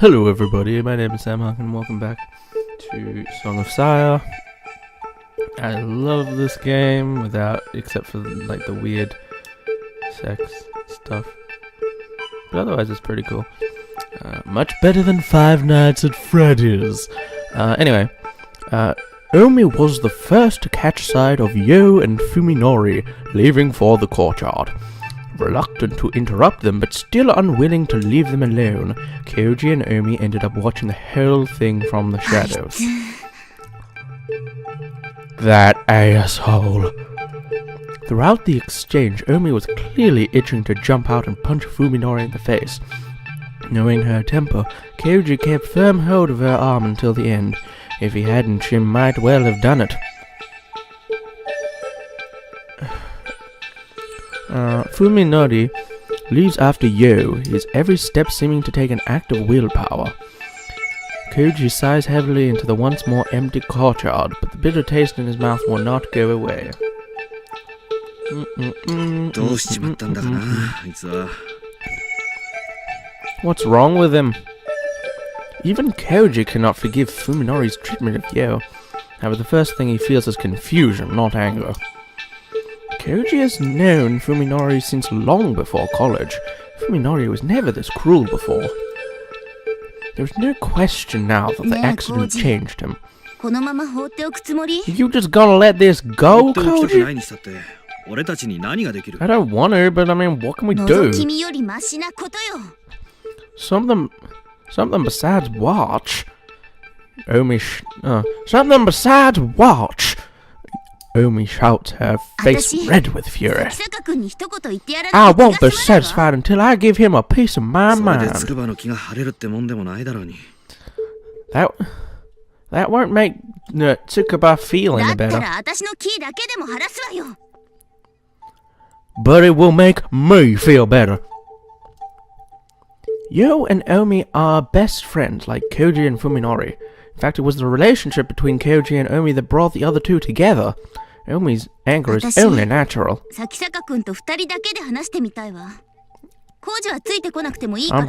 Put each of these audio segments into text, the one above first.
Hello everybody, my name is Sam Huck and welcome back to Song of Sire. I love this game except for like the weird sex stuff. But otherwise it's pretty cool. Much better than Five Nights at Freddy's. Anyway, Omi was the first to catch sight of Yo and Fuminori leaving for the courtyard. Reluctant to interrupt them, but still unwilling to leave them alone, Koji and Omi ended up watching the whole thing from the shadows. That asshole. Throughout the exchange, Omi was clearly itching to jump out and punch Fuminori in the face. Knowing her temper, Koji kept firm hold of her arm until the end. If he hadn't, she might well have done it. Fuminori leaves after Yo, his every step seeming to take an act of willpower. Koji sighs heavily into the once more empty courtyard, but the bitter taste in his mouth will not go away. What's wrong with him? Even Koji cannot forgive Fuminori's treatment of Yo. However, the first thing he feels is confusion, not anger. Koji has known Fuminori since long before college. Fuminori was never this cruel before. There's no question now that the accident changed him. You just gonna let this go, Koji? I don't want to, but I mean, what can we do? Something besides watch. Something besides watch. Omi shouts, her face red with fury. I won't be satisfied until I give him a piece of my mind. That won't make Tsukuba feel any better. But it will make me feel better. Yo and Omi are best friends like Koji and Fuminori. In fact, it was the relationship between Koji and Omi that brought the other two together. Omi's anger is only natural. I'm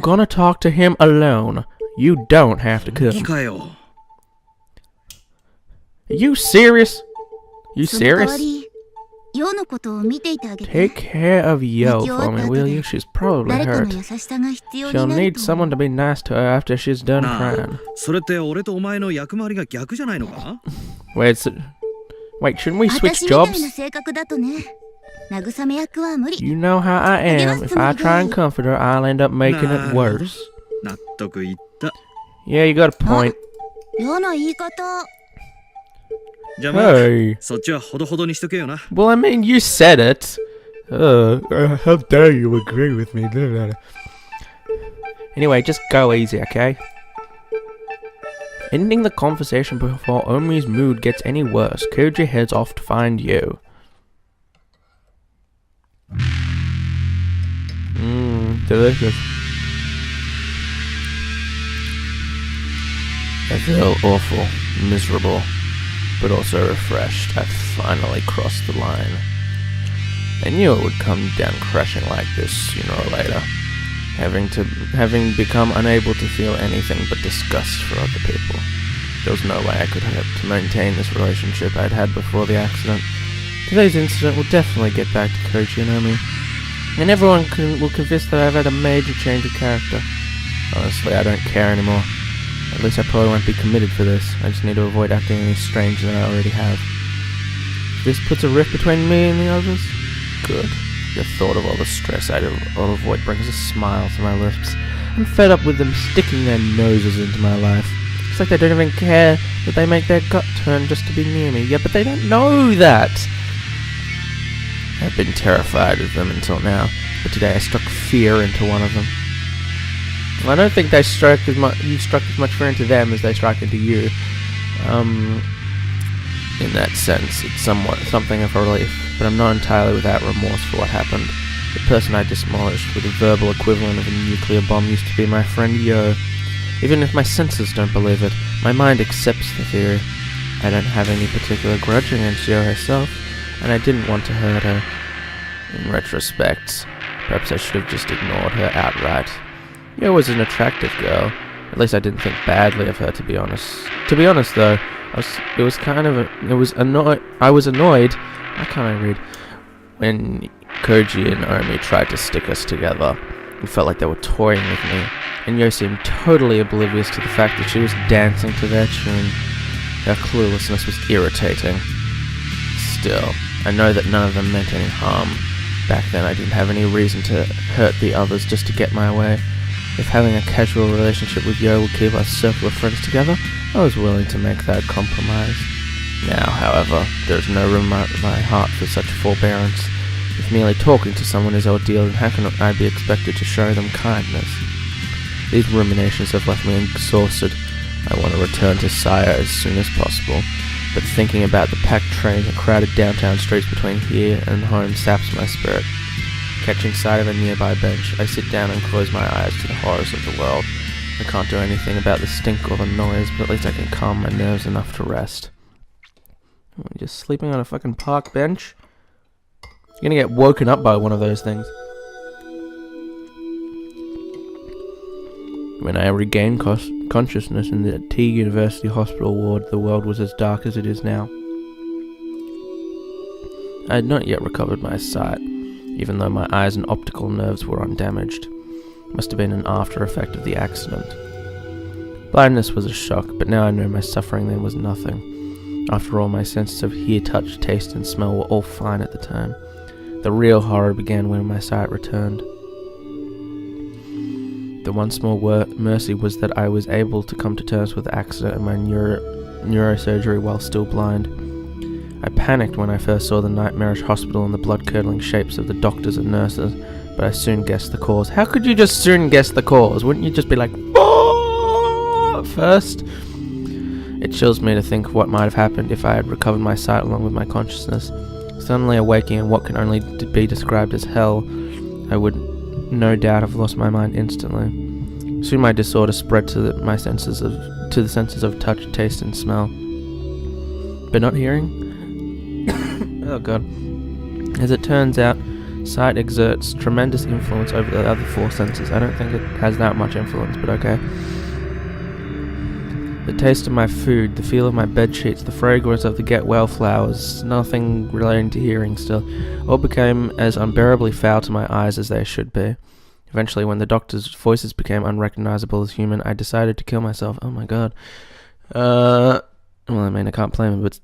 gonna talk to him alone. You don't have to come. Are you serious? You serious? Take care of Yo for me, will you? She's probably hurt. She'll need someone to be nice to her after she's done crying. Wait, shouldn't we switch jobs? You know how I am. If I try and comfort her, I'll end up making it worse. Yeah, you got a point. Hey. Well, I mean, you said it. How dare you agree with me? Anyway, just go easy, okay? Ending the conversation before Omi's mood gets any worse, Koji heads off to find Yo. Delicious. I feel awful, miserable, but also refreshed. I finally crossed the line. I knew it would come down crashing like this sooner or later. Having become unable to feel anything but disgust for other people. There was no way I could hope to maintain this relationship I'd had before the accident. Today's incident will definitely get back to Koji and Omi, and everyone will confess that I've had a major change of character. Honestly, I don't care anymore. At least I probably won't be committed for this. I just need to avoid acting any stranger than I already have. If this puts a rift between me and the others, good. The thought of all the stress I'll avoid brings a smile to my lips. I'm fed up with them sticking their noses into my life. It's like they don't even care that they make their gut turn just to be near me. Yeah, but they don't know that. I've been terrified of them until now, but today I struck fear into one of them. Well, I don't think you struck as much fear into them as they struck into you. In that sense, it's something of a relief, but I'm not entirely without remorse for what happened. The person I demolished with a verbal equivalent of a nuclear bomb used to be my friend Yo. Even if my senses don't believe it, my mind accepts the theory. I don't have any particular grudge against Yo herself, and I didn't want to hurt her. In retrospect, perhaps I should have just ignored her outright. Yo was an attractive girl, At least I didn't think badly of her, to be honest. To be honest, though, I was annoyed. Why can't I read? When Koji and Omi tried to stick us together. It felt like they were toying with me, and Yo seemed totally oblivious to the fact that she was dancing to their tune. Her cluelessness was irritating. Still, I know that none of them meant any harm. Back then I didn't have any reason to hurt the others just to get my way. If having a casual relationship with Yo would keep our circle of friends together, I was willing to make that compromise. Now, however, there is no room in my heart for such forbearance. If merely talking to someone is ordeal, then how can I be expected to show them kindness? These ruminations have left me exhausted. I want to return to Saya as soon as possible, but thinking about the packed trains and crowded downtown streets between here and home saps my spirit. Catching sight of a nearby bench, I sit down and close my eyes to the horrors of the world. I can't do anything about the stink or the noise, but at least I can calm my nerves enough to rest. I'm just sleeping on a fucking park bench? You're gonna get woken up by one of those things. When I regained consciousness in the Teague University Hospital ward, the world was as dark as it is now. I had not yet recovered my sight, even though my eyes and optical nerves were undamaged. It must have been an after effect of the accident. Blindness was a shock, but now I know my suffering then was nothing. After all, my senses of hear, touch, taste, and smell were all fine at the time. The real horror began when my sight returned. The one small mercy was that I was able to come to terms with the accident and my neurosurgery while still blind. I panicked when I first saw the nightmarish hospital and the blood-curdling shapes of the doctors and nurses, but I soon guessed the cause. How could you just soon guess the cause? Wouldn't you just be like, "Oh!" first? It chills me to think what might have happened if I had recovered my sight along with my consciousness. Suddenly awaking in what can only be described as hell, I would no doubt have lost my mind instantly. Soon my disorder spread to the senses of touch, taste, and smell. But not hearing? Oh god. As it turns out, sight exerts tremendous influence over the other four senses. I don't think it has that much influence, but okay. The taste of my food, the feel of my bed sheets, the fragrance of the get well flowers, nothing relating to hearing still, all became as unbearably foul to my eyes as they should be. Eventually, when the doctor's voices became unrecognizable as human, I decided to kill myself. Oh my god. Well, I mean, I can't blame him, but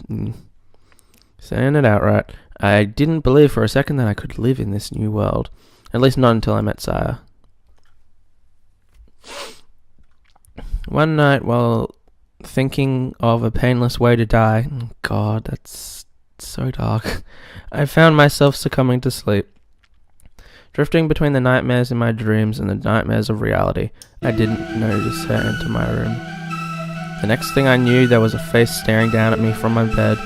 saying it outright, I didn't believe for a second that I could live in this new world. At least not until I met Saya. One night, while thinking of a painless way to die, god, that's so dark, I found myself succumbing to sleep. Drifting between the nightmares in my dreams and the nightmares of reality, I didn't notice her enter my room. The next thing I knew, there was a face staring down at me from my bed.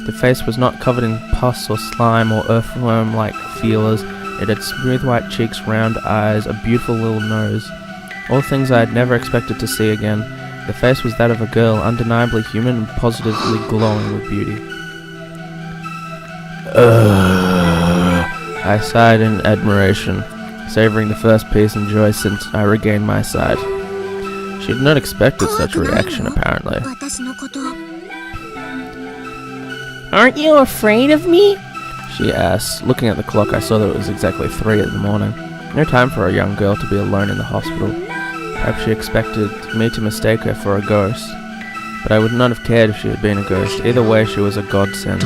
The face was not covered in pus or slime or earthworm-like feelers. It had smooth white cheeks, round eyes, a beautiful little nose. All things I had never expected to see again. The face was that of a girl, undeniably human and positively glowing with beauty. I sighed in admiration, savoring the first peace and joy since I regained my sight. She had not expected such a reaction, apparently. "Aren't you afraid of me?" she asked. Looking at the clock, I saw that it was exactly 3 in the morning. No time for a young girl to be alone in the hospital. Perhaps she expected me to mistake her for a ghost, but I would not have cared if she had been a ghost. Either way, she was a godsend.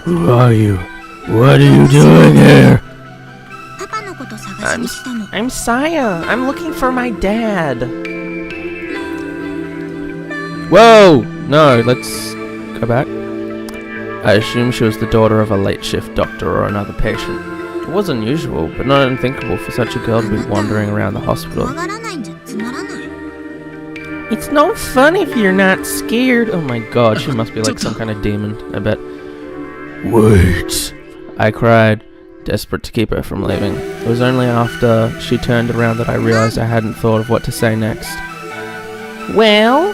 "Who are you? What are you doing here?" I'm Saya. I'm looking for my dad. Whoa! No, let's go back. I assumed she was the daughter of a late shift doctor or another patient. It was unusual, but not unthinkable for such a girl to be wandering around the hospital. It's no fun if you're not scared. Oh my god, she must be like some kind of demon, I bet. Wait, I cried, desperate to keep her from leaving. It was only after she turned around that I realized I hadn't thought of what to say next. Well?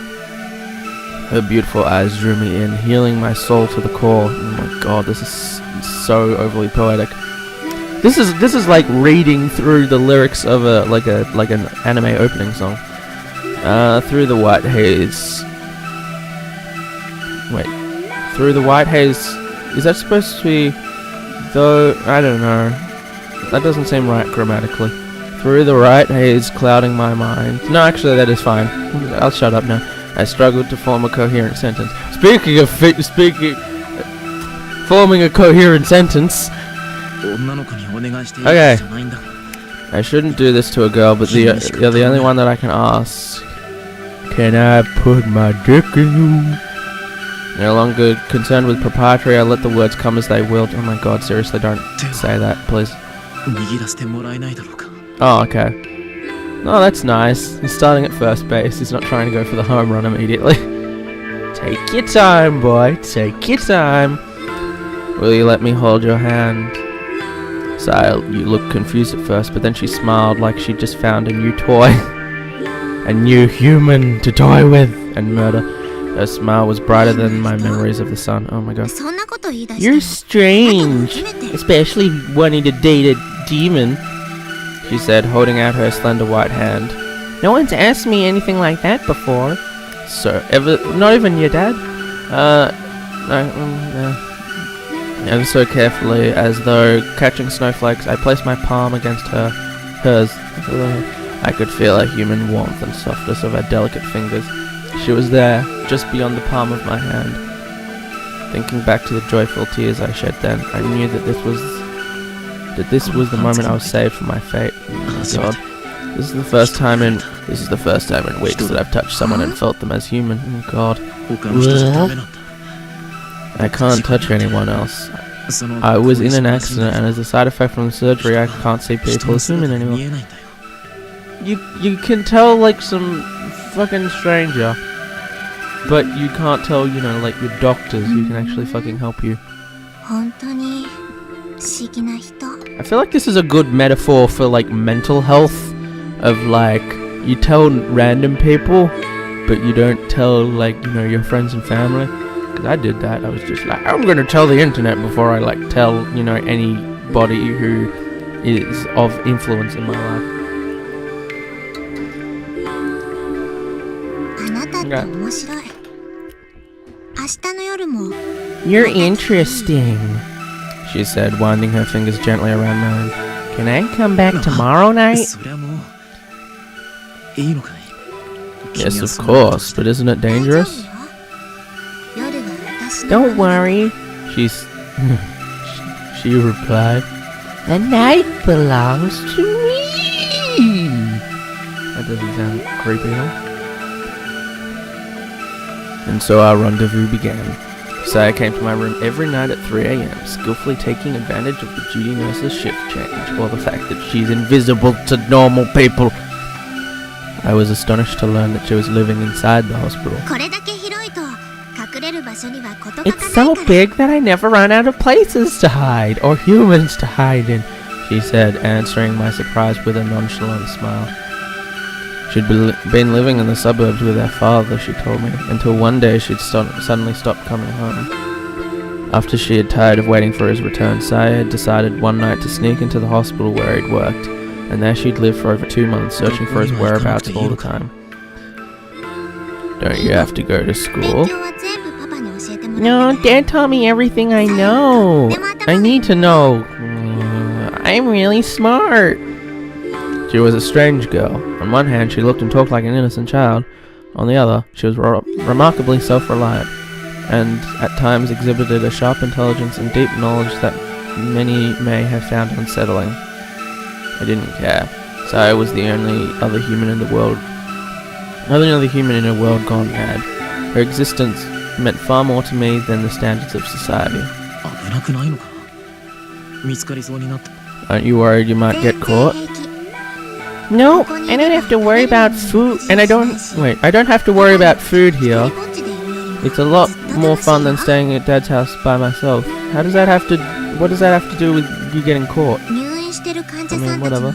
Her beautiful eyes drew me in, healing my soul to the core. Oh my god, this is so overly poetic. This is like reading through the lyrics of an anime opening song. Through the white haze. Wait. Through the white haze. Is that supposed to be though? I don't know. That doesn't seem right grammatically. Through the white haze clouding my mind. No, actually that is fine. I'll shut up now. I struggled to form a coherent sentence. Speaking of forming a coherent sentence. Okay. I shouldn't do this to a girl, but you're the only one that I can ask. Can I put my dick in you? No longer concerned with proprietary, I let the words come as they will. Oh my god, seriously, don't say that, please. Oh, okay. Oh, that's nice. He's starting at first base. He's not trying to go for the home run immediately. Take your time, boy. Take your time. Will you let me hold your hand? So you looked confused at first, but then she smiled like she'd just found a new toy. A new human to toy with and murder. Her smile was brighter than my memories of the sun. Oh my god. You're strange, especially wanting to date a demon, she said, holding out her slender white hand. No one's asked me anything like that before. So, not even your dad? Ever so carefully, as though catching snowflakes, I placed my palm against hers. I could feel her human warmth and softness of her delicate fingers. She was there, just beyond the palm of my hand. Thinking back to the joyful tears I shed then, I knew that this was the moment I was saved from my fate. Oh my god. This is the first time in weeks that I've touched someone and felt them as human. Oh god. I can't touch anyone else. I was in an accident, and as a side effect from the surgery, I can't see people as human anymore. You can tell like some fucking stranger, but you can't tell, you know, like your doctors who can actually fucking help you. I feel like this is a good metaphor for like mental health, of like you tell random people, but you don't tell like, you know, your friends and family. Because I did that. I was just like, I'm gonna tell the internet before I like tell, you know, anybody who is of influence in my life. Okay. You're interesting, she said, winding her fingers gently around mine. Can I come back tomorrow night? Yes, of course, but isn't it dangerous? Don't worry, she replied. The night belongs to me. That doesn't sound creepy at all. And so our rendezvous began. Saya came to my room every night at 3 AM, skillfully taking advantage of the duty nurse's shift change, or the fact that she's invisible to normal people. I was astonished to learn that she was living inside the hospital. It's so big that I never run out of places to hide, or humans to hide in, she said, answering my surprise with a nonchalant smile. She'd been living in the suburbs with her father, she told me, until one day she'd suddenly stopped coming home. After she had tired of waiting for his return, Saya had decided one night to sneak into the hospital where he'd worked, and there she'd lived for over 2 months, searching for his whereabouts all the time. Don't you have to go to school? No, Dad taught me everything I know. I need to know. I'm really smart. She was a strange girl. On one hand, she looked and talked like an innocent child. On the other, she was remarkably self-reliant, and at times exhibited a sharp intelligence and deep knowledge that many may have found unsettling. I didn't care. Saya was the only other human in a world gone mad. Her existence meant far more to me than the standards of society. Aren't you worried you might get caught? No, I don't have to worry about food, and I don't have to worry about food here. It's a lot more fun than staying at Dad's house by myself. What does that have to do with you getting caught? I mean, whatever.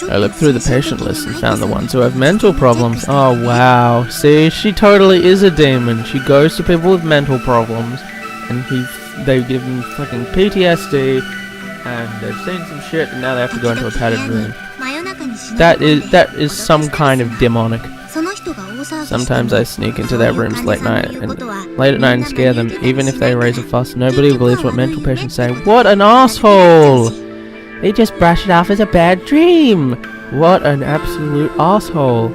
I looked through the patient list and found the ones who have mental problems. Oh wow, see, she totally is a demon. She goes to people with mental problems, and they give them fucking PTSD, and they've seen some shit, and now they have to go into a padded room. That is some kind of demonic. Sometimes I sneak into their rooms late at night and scare them. Even if they raise a fuss, nobody believes what mental patients say. What an asshole! They just brush it off as a bad dream. What an absolute asshole.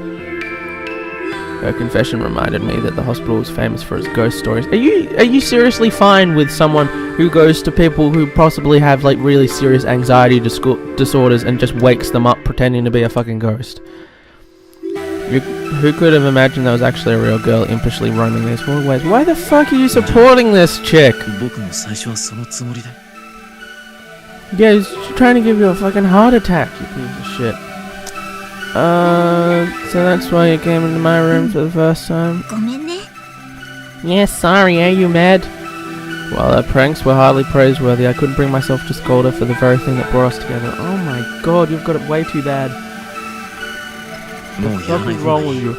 Her confession reminded me that the hospital was famous for its ghost stories. Are you seriously fine with someone who goes to people who possibly have like really serious anxiety disorders and just wakes them up pretending to be a fucking ghost? Who could have imagined there was actually a real girl impishly roaming these hallways? Why the fuck are you supporting this chick? Yeah, she's trying to give you a fucking heart attack, you piece of shit. So that's why you came into my room for the first time? Yeah, sorry, are you mad? Well, her pranks were hardly praiseworthy. I couldn't bring myself to scold her for the very thing that brought us together. Oh my god, you've got it way too bad. There's something wrong with you.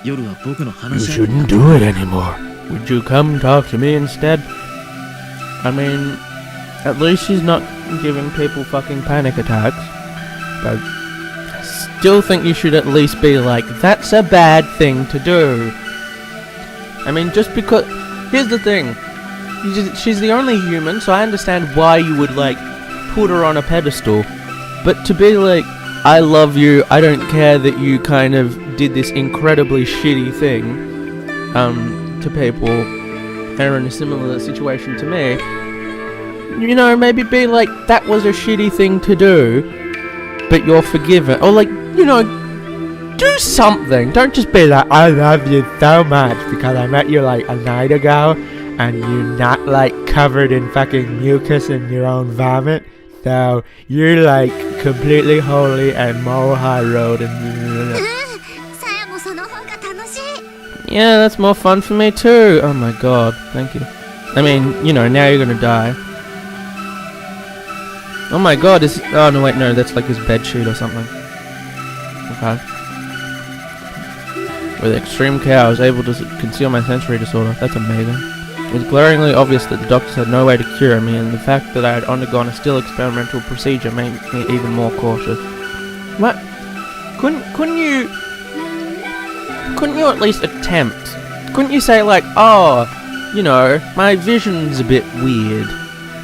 You shouldn't do it anymore. Would you come talk to me instead? I mean, at least she's not giving people fucking panic attacks. But I still think you should at least be like, that's a bad thing to do. I mean, just because... Here's the thing. She's the only human, so I understand why you would, like, put her on a pedestal. But to be like, I love you, I don't care that you kind of did this incredibly shitty thing to people who are in a similar situation to me, you know, maybe be like, that was a shitty thing to do, but you're forgiven. Or like, you know, do something. Don't just be like, I love you so much because I met you like a night ago and you're not like covered in fucking mucus and your own vomit. So you're like completely holy and moral high road and yeah, that's more fun for me too. Oh my god, thank you. I mean, you know, now you're gonna die. Oh my god, oh no wait, no, that's like his bed sheet or something. Okay. With extreme care, I was able to conceal my sensory disorder. That's amazing. It was glaringly obvious that the doctors had no way to cure me, and the fact that I had undergone a still experimental procedure made me even more cautious. What? Couldn't you at least attempt? Couldn't you say like, oh, you know, my vision's a bit weird.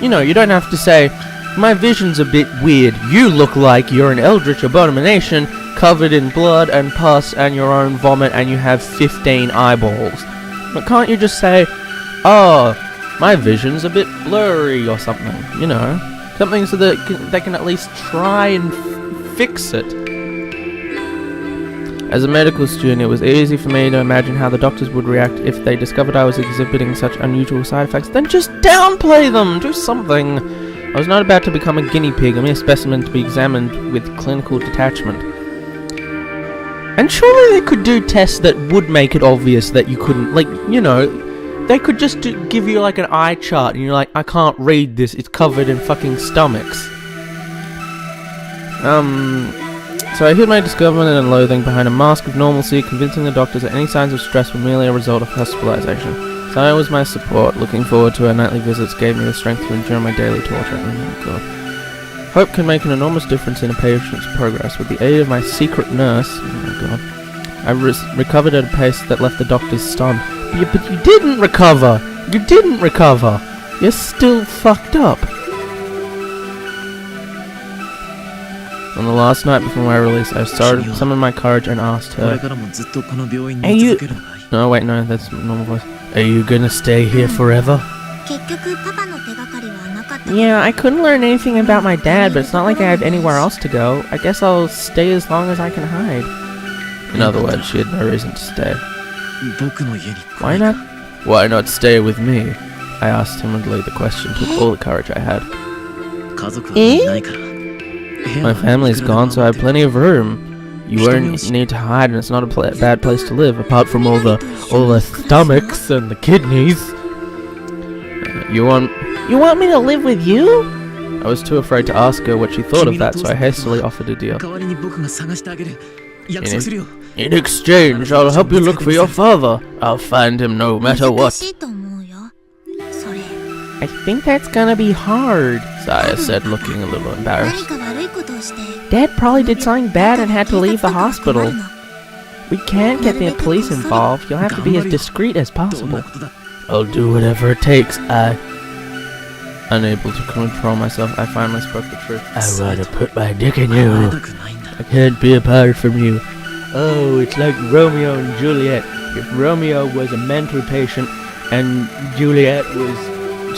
You know, you don't have to say, my vision's a bit weird. You look like you're an eldritch abomination covered in blood and pus and your own vomit and you have 15 eyeballs. But can't you just say, oh, my vision's a bit blurry or something, you know? Something so that they can at least try and fix it. As a medical student, it was easy for me to imagine how the doctors would react if they discovered I was exhibiting such unusual side effects. Then just downplay them! Do something! I was not about to become a guinea pig, a mere specimen to be examined with clinical detachment. And surely they could do tests that would make it obvious that you couldn't, like, you know, they could just give you like an eye chart and you're like, I can't read this, it's covered in fucking stomachs. So I hid my discomfort and loathing behind a mask of normalcy, convincing the doctors that any signs of stress were merely a result of hospitalization. Saya was my support. Looking forward to her nightly visits gave me the strength to endure my daily torture. Oh my god. Hope can make an enormous difference in a patient's progress. With the aid of my secret nurse, oh my god, I recovered at a pace that left the doctors stunned. But you didn't recover! You didn't recover! You're still fucked up. On the last night before my release, I summoned my courage and asked her, are you... No, wait, no, that's normal voice. Are you gonna stay here forever? Yeah, I couldn't learn anything about my dad, but it's not like I have anywhere else to go. I guess I'll stay as long as I can hide. In other words, she had no reason to stay. Why not? Why not stay with me? I asked timidly. The question took all the courage I had. My family's gone, so I have plenty of room. You won't need to hide, and it's not a bad place to live, apart from all the stomachs and the kidneys. You want me to live with you? I was too afraid to ask her what she thought of that, so I hastily offered a deal. In exchange, I'll help you look for your father. I'll find him no matter what. I think that's gonna be hard, Saya said, looking a little embarrassed. Dad probably did something bad and had to leave the hospital. We can't get the police involved. You'll have to be as discreet as possible. I'll do whatever it takes. Unable to control myself, I finally spoke the truth. I want to put my dick in you. I can't be apart from you. Oh, it's like Romeo and Juliet. If Romeo was a mental patient and Juliet was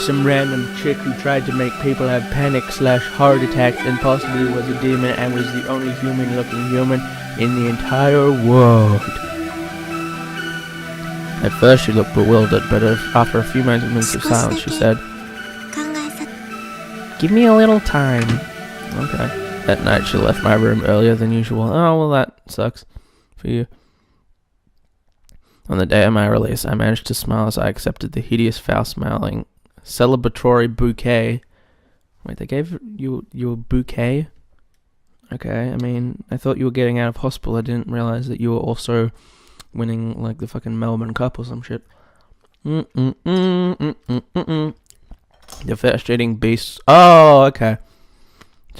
some random chick who tried to make people have panic/heart attacks and possibly was a demon and was the only human-looking human in the entire world. At first she looked bewildered, but after a few moments of silence she said, "Give me a little time." Okay. That night she left my room earlier than usual. Oh, well, that sucks for you. On the day of my release, I managed to smile as I accepted the hideous, foul-smelling, celebratory bouquet. Wait, they gave you a bouquet? Okay, I mean, I thought you were getting out of hospital. I didn't realize that you were also winning, like, the fucking Melbourne Cup or some shit. The flesh-eating beasts. Oh, okay.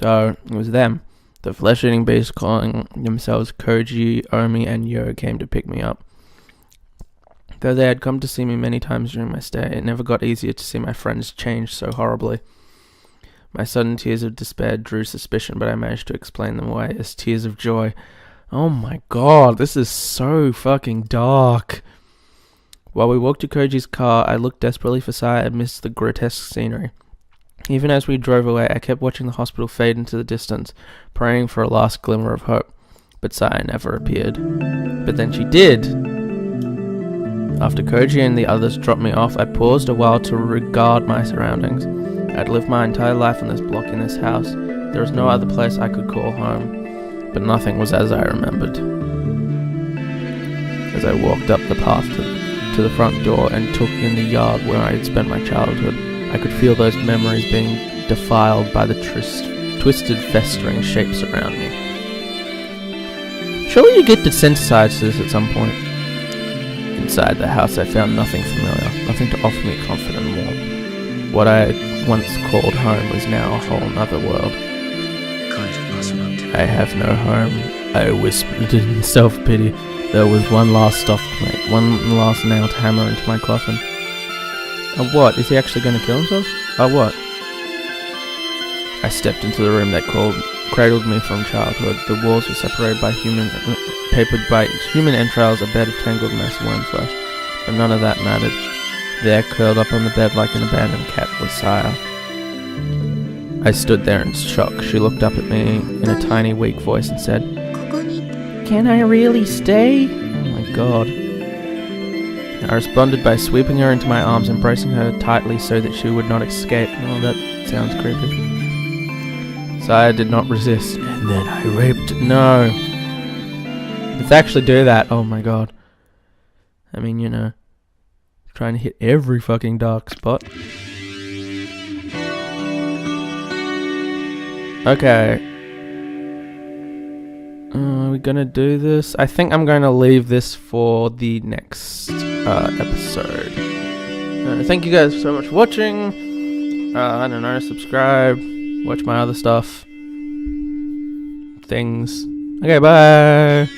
So, it was them. The flesh-eating beasts calling themselves Koji, Omi, and Yo came to pick me up. Though they had come to see me many times during my stay, it never got easier to see my friends change so horribly. My sudden tears of despair drew suspicion, but I managed to explain them away as tears of joy. Oh my god, this is so fucking dark. While we walked to Koji's car, I looked desperately for Saya amidst the grotesque scenery. Even as we drove away, I kept watching the hospital fade into the distance, praying for a last glimmer of hope. But Saya never appeared. But then she did! After Koji and the others dropped me off, I paused a while to regard my surroundings. I'd lived my entire life on this block in this house. There was no other place I could call home. But nothing was as I remembered. As I walked up the path to the front door and took in the yard where I had spent my childhood, I could feel those memories being defiled by the twisted, festering shapes around me. Surely you get desensitized to this at some point. Inside the house I found nothing familiar, nothing to offer me comfort and warmth. What I had once called home was now a whole other world. I have no home, I whispered in self-pity. There was one last one last nail to hammer into my coffin. Oh, what? Is he actually going to kill himself? Oh, what? I stepped into the room that cradled me from childhood. The walls were separated by papered by human entrails, a bed of tangled mess of worm flesh. But none of that mattered. There, curled up on the bed like an abandoned cat, was Saya. I stood there in shock. She looked up at me in a tiny, weak voice and said, "Can I really stay?" Oh my god. I responded by sweeping her into my arms, embracing her tightly so that she would not escape. Oh, that sounds creepy. Saya did not resist, and then I raped. No. Let's actually do that. Oh my god. I mean, you know, trying to hit every fucking dark spot. Okay. Are we gonna do this? I think I'm going to leave this for the next episode. Thank you guys so much for watching. I don't know, subscribe, watch my other stuff. Things. Okay, bye!